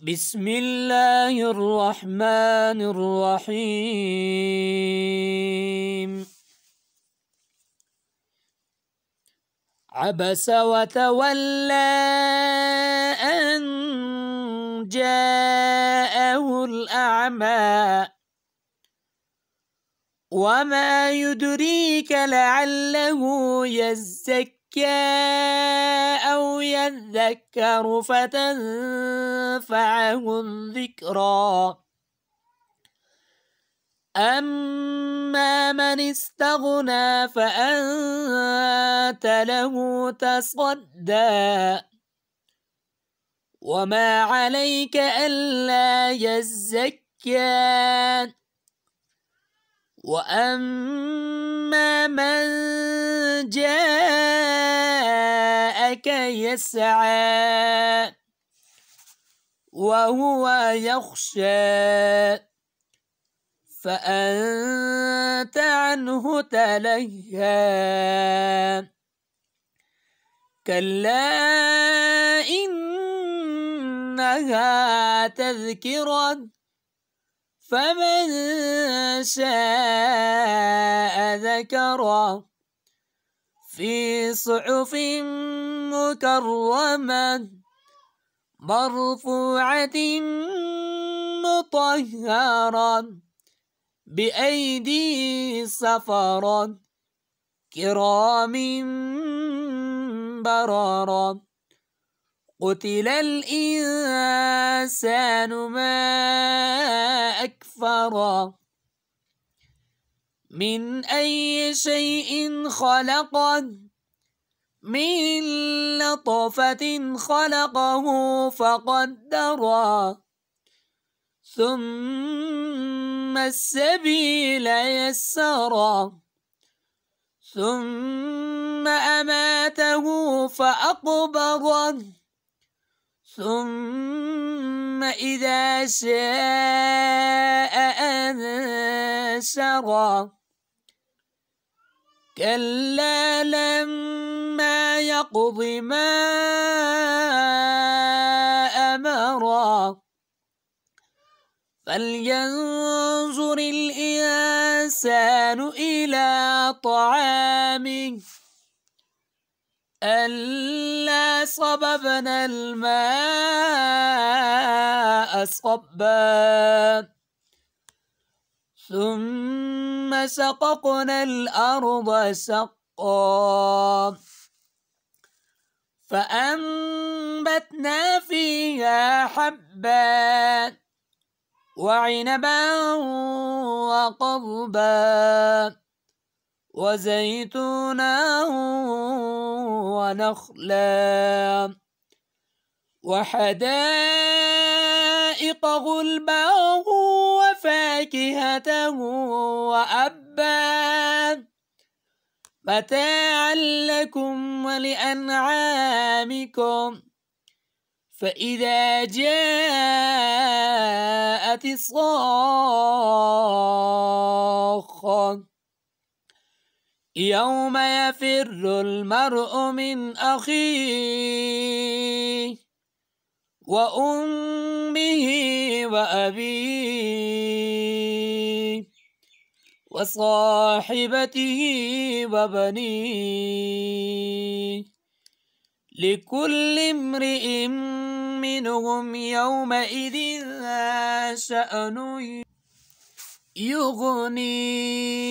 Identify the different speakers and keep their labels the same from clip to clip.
Speaker 1: بسم الله الرحمن الرحيم. عبس وتولى أن جاءه الأعمى وما يدريك لعله يزكى أو يذكر فتنفعه الذكرى. أما من استغنى فأنت له تصدى وما عليك ألا يزكى. وأما من جاءك يسعى وهو يخشى فأنت عنه تلهى. كلا إنها تذكرة فمن شاء ذكره في صحف مكرمة مرفوعة مطهرة بأيدي سفرة كرام بررة. قتل الإنسان ما أكفره من أي شيء خلقه من نطفة خلقه فقدره ثم السبيل يسره ثم أماته فأقبره ثم إذا شاء أنشره. كلا لما يقض ما أمره فلينظر الإنسان إلى طعامه ألا صببنا الماء صبا ثم شققنا الأرض شقا فأنبتنا فيها حبا وعنبا وقضبا وزيتونا ونخلا وحدائق غلبا وفاكهة وأبا متاعا لكم ولأنعامكم. فإذا جاءت الصاخة يوم يفر المرء من أخيه وأمه وأبيه وصاحبته وبنيه لكل امرئ منهم يومئذ شأن يغنيه.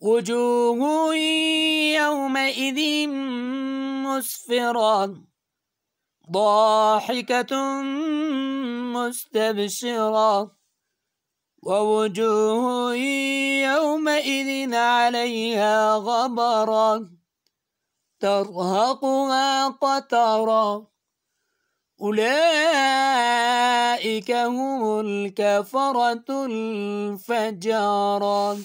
Speaker 1: وجوه يومئذ مسفرة ضاحكة مستبشرة ووجوه يومئذ عليها غبرة ترهقها قترة أولئك هم الكفرة الفجرة.